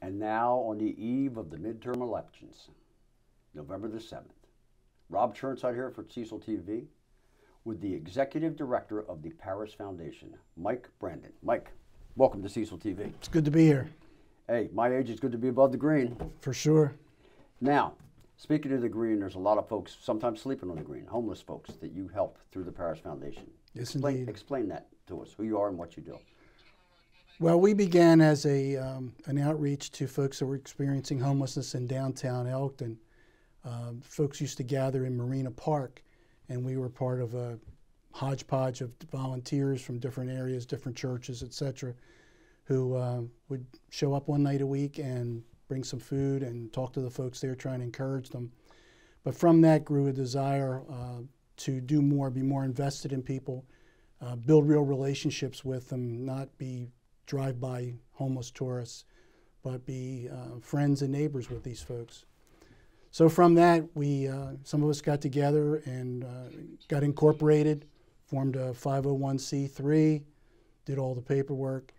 And now, on the eve of the midterm elections, November the 7th, Rob Churnside here for Cecil TV with the Executive Director of the Paris Foundation, Mike Brandon. Mike, welcome to Cecil TV. It's good to be here. Hey, my age, it's good to be above the green. For sure. Now, speaking of the green, there's a lot of folks sometimes sleeping on the green, homeless folks that you help through the Paris Foundation. Yes, indeed. Explain that to us, who you are and what you do. Well, we began as an outreach to folks that were experiencing homelessness in downtown Elkton. Folks used to gather in Marina Park, and we were part of a hodgepodge of volunteers from different areas, different churches, etc., who would show up one night a week and bring some food and talk to the folks there, trying to encourage them. But from that grew a desire to do more, be more invested in people, build real relationships with them, not be drive-by homeless tourists, but be friends and neighbors with these folks. So from that, we some of us got together and got incorporated, formed a 501c3, did all the paperwork,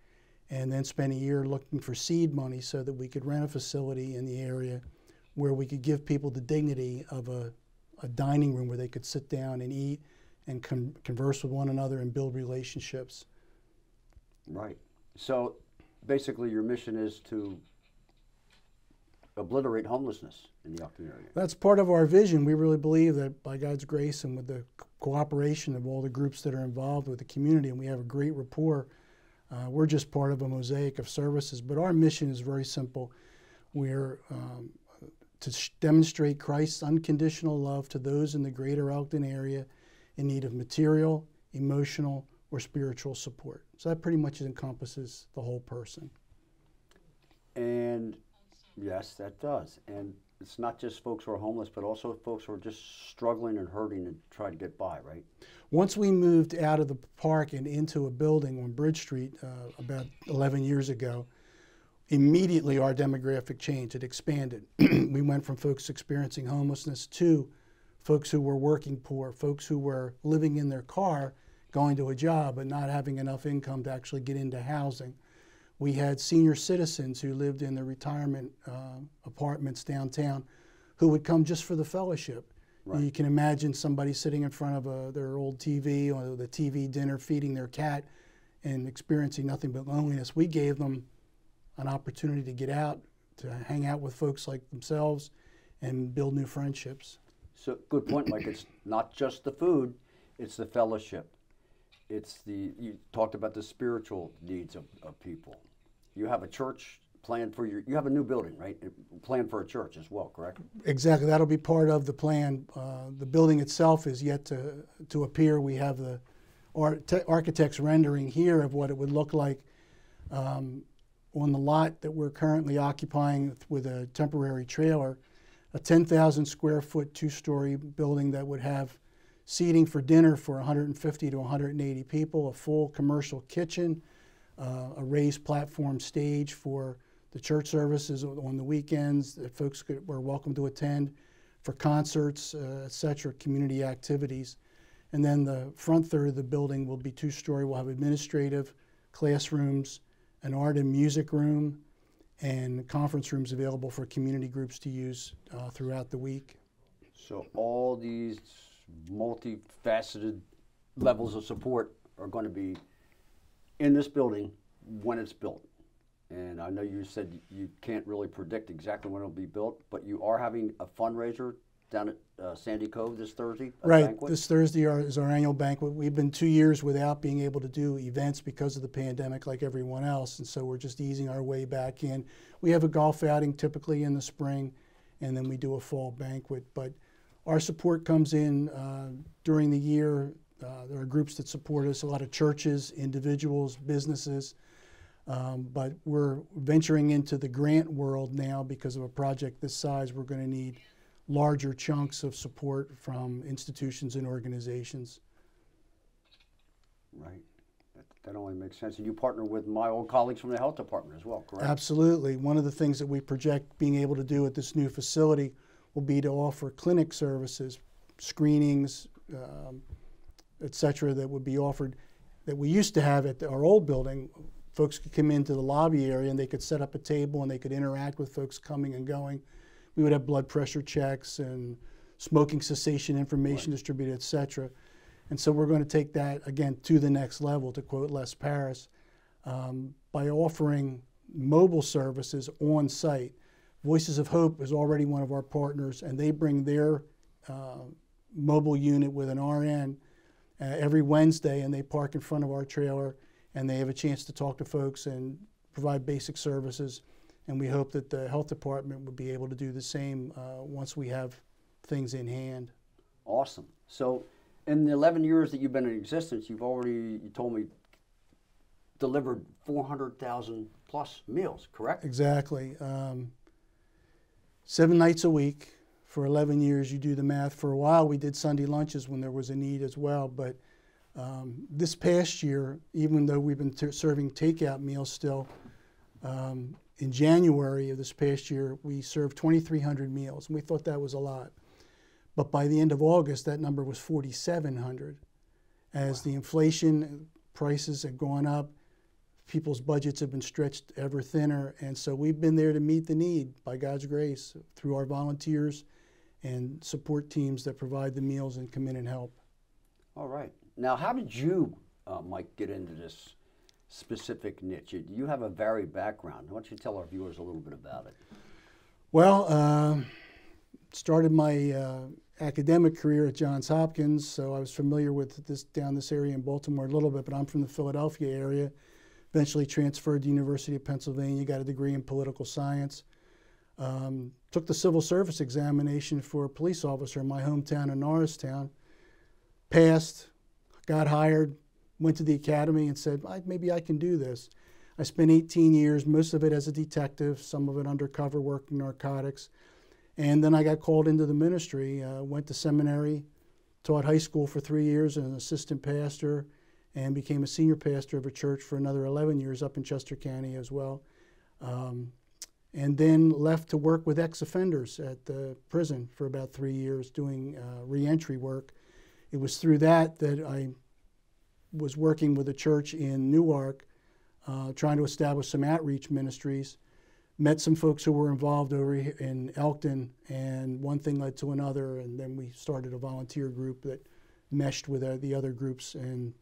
and then spent a year looking for seed money so that we could rent a facility in the area where we could give people the dignity of a dining room where they could sit down and eat and converse with one another and build relationships. Right. So basically your mission is to obliterate homelessness in the Elkton area. That's part of our vision. We really believe that by God's grace and with the cooperation of all the groups that are involved with the community, and we have a great rapport, we're just part of a mosaic of services. But our mission is very simple. We're to demonstrate Christ's unconditional love to those in the greater Elkton area in need of material, emotional, or spiritual support. So that pretty much encompasses the whole person. And yes, that does. And it's not just folks who are homeless, but also folks who are just struggling and hurting and try to get by, right? Once we moved out of the park and into a building on Bridge Street about 11 years ago, immediately our demographic changed. It expanded. We went from folks experiencing homelessness to folks who were working poor, folks who were living in their car, going to a job, but not having enough income to actually get into housing. We had senior citizens who lived in the retirement apartments downtown who would come just for the fellowship. Right. You can imagine somebody sitting in front of their old TV or the TV dinner feeding their cat and experiencing nothing but loneliness. We gave them an opportunity to get out, to hang out with folks like themselves and build new friendships. So good point, Mike. It's not just the food, it's the fellowship. It's you talked about the spiritual needs of people. You have a church planned for you have a new building, right? Planned for a church as well, correct? Exactly, that'll be part of the plan. The building itself is yet to appear. We have the architect's rendering here of what it would look like on the lot that we're currently occupying with a temporary trailer, a 10,000 square foot, 2-story building that would have seating for dinner for 150 to 180 people, a full commercial kitchen, a raised platform stage for the church services on the weekends that folks were welcome to attend, for concerts, etc., community activities. And then the front third of the building will be 2-story. We'll have administrative, classrooms, an art and music room, and conference rooms available for community groups to use throughout the week. So all these multifaceted levels of support are going to be in this building when it's built. And I know you said you can't really predict exactly when it'll be built, but you are having a fundraiser down at Sandy Cove this Thursday? Right, banquet? This Thursday is our annual banquet. We've been 2 years without being able to do events because of the pandemic like everyone else, and so we're just easing our way back in. We have a golf outing typically in the spring, and then we do a fall banquet. But our support comes in during the year. There are groups that support us, a lot of churches, individuals, businesses. But we're venturing into the grant world now because of a project this size. We're going to need larger chunks of support from institutions and organizations. Right. That only makes sense. And you partner with my old colleagues from the health department as well, correct? Absolutely. One of the things that we project being able to do at this new facility will be to offer clinic services, screenings, et cetera, that would be offered that we used to have at our old building folks could come into the lobby area and they could set up a table and they could interact with folks coming and going. We would have blood pressure checks and smoking cessation information distributed, et cetera. And so we're going to take that, again, to the next level, to quote Les Paris, by offering mobile services on site. Voices of Hope is already one of our partners, and they bring their mobile unit with an RN every Wednesday, and they park in front of our trailer, and they have a chance to talk to folks and provide basic services. And we hope that the health department would be able to do the same once we have things in hand. Awesome. So in the 11 years that you've been in existence, you've already, you told me, delivered 400,000 plus meals, correct? Exactly. 7 nights a week for 11 years. You do the math. For a while, we did Sunday lunches when there was a need as well. But this past year, even though we've been serving takeout meals still, in January of this past year, we served 2,300 meals, and we thought that was a lot. But by the end of August, that number was 4,700. As the inflation prices have gone up, people's budgets have been stretched ever thinner, and so we've been there to meet the need, by God's grace, through our volunteers and support teams that provide the meals and come in and help. All right. Now, how did you, Mike, get into this specific niche? You have a varied background. Why don't you tell our viewers a little bit about it? Well, started my academic career at Johns Hopkins, so I was familiar with this area in Baltimore a little bit, but I'm from the Philadelphia area. Eventually transferred to the University of Pennsylvania, got a degree in political science. Took the civil service examination for a police officer in my hometown in Norristown. Passed, got hired, went to the academy and said, maybe I can do this. I spent 18 years, most of it as a detective, some of it undercover working narcotics. And then I got called into the ministry, went to seminary, taught high school for 3 years as an assistant pastor, and became a senior pastor of a church for another 11 years up in Chester County as well. And then left to work with ex-offenders at the prison for about 3 years doing reentry work. It was through that I was working with a church in Newark, trying to establish some outreach ministries. Met some folks who were involved over here in Elkton, and one thing led to another, and then we started a volunteer group that meshed with the other groups, and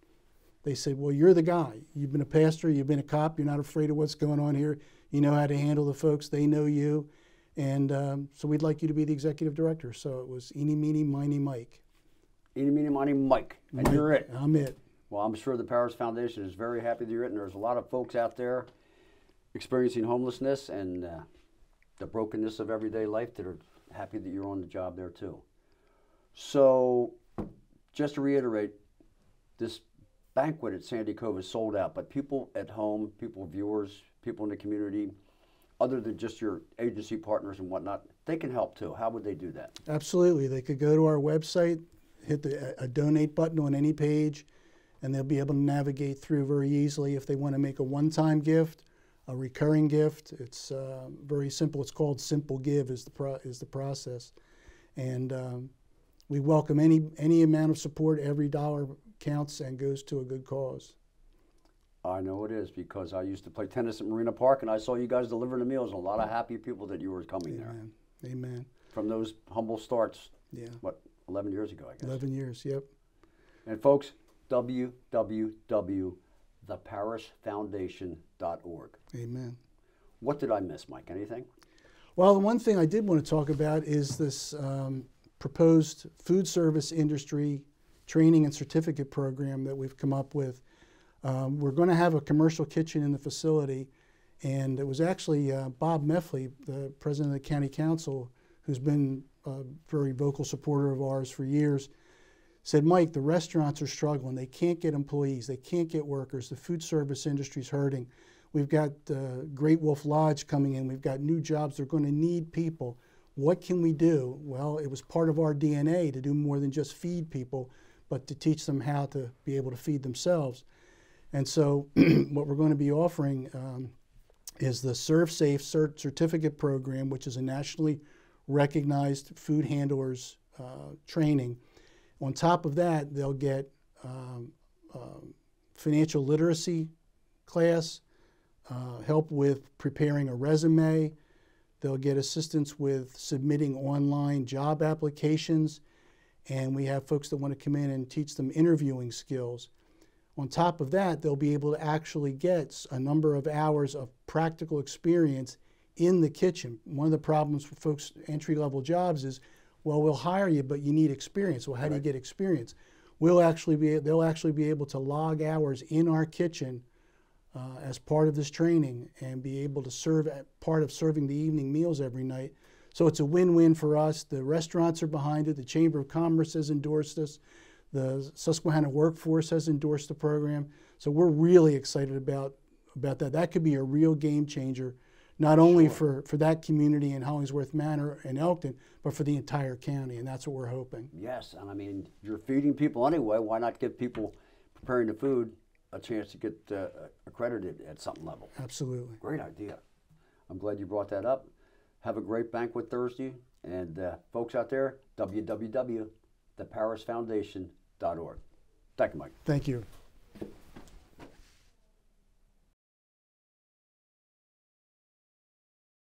they said, well, you're the guy. You've been a pastor, you've been a cop, you're not afraid of what's going on here, you know how to handle the folks, they know you, and so we'd like you to be the executive director. So it was eeny, meeny, miny, Mike. Eeny, meeny, miny, Mike, and Mike, you're it. I'm it. Well, I'm sure the Paris Foundation is very happy that you're it, and there's a lot of folks out there experiencing homelessness and the brokenness of everyday life that are happy that you're on the job there too. So just to reiterate, this banquet at Sandy Cove is sold out, but people at home, people, viewers, people in the community, other than just your agency partners and whatnot, they can help too. How would they do that? Absolutely. They could go to our website, hit a donate button on any page, and they'll be able to navigate through very easily if they want to make a one-time gift, a recurring gift. It's very simple. It's called Simple Give is the process. And we welcome any amount of support. Every dollar counts and goes to a good cause. I know it is, because I used to play tennis at Marina Park, and I saw you guys delivering the meals, and a lot of happy people that you were coming Amen. there. Amen. From those humble starts, yeah. What, 11 years ago, I guess? 11 years, yep. And folks, www.theparisfoundation.org. Amen. What did I miss, Mike? Anything? Well, the one thing I did want to talk about is this proposed food service industry training and certificate program that we've come up with. We're going to have a commercial kitchen in the facility, and it was actually Bob Meffley, the president of the county council, who's been a very vocal supporter of ours for years, said, Mike, the restaurants are struggling. They can't get employees. They can't get workers. The food service industry's hurting. We've got Great Wolf Lodge coming in. We've got new jobs. They're going to need people. What can we do? Well, it was part of our DNA to do more than just feed people, but to teach them how to be able to feed themselves. And so what we're going to be offering is the Serve Safe Certificate Program, which is a nationally recognized food handlers training. On top of that, they'll get financial literacy class, help with preparing a resume. They'll get assistance with submitting online job applications. And we have folks that want to come in and teach them interviewing skills. On top of that, they'll be able to actually get a number of hours of practical experience in the kitchen. One of the problems for folks entry-level jobs is, well, we'll hire you, but you need experience. Well, how do you get experience? They'll actually be able to log hours in our kitchen as part of this training and be able to serve part of serving the evening meals every night. So it's a win-win for us. The restaurants are behind it. The Chamber of Commerce has endorsed us. The Susquehanna Workforce has endorsed the program. So we're really excited about that. That could be a real game changer, not only for that community in Hollingsworth Manor and Elkton, but for the entire county, and that's what we're hoping. Yes, and I mean, you're feeding people anyway. Why not give people preparing the food a chance to get accredited at some level? Absolutely. Great idea. I'm glad you brought that up. Have a great banquet Thursday. And folks out there, www.theparisfoundation.org. Thank you, Mike. Thank you.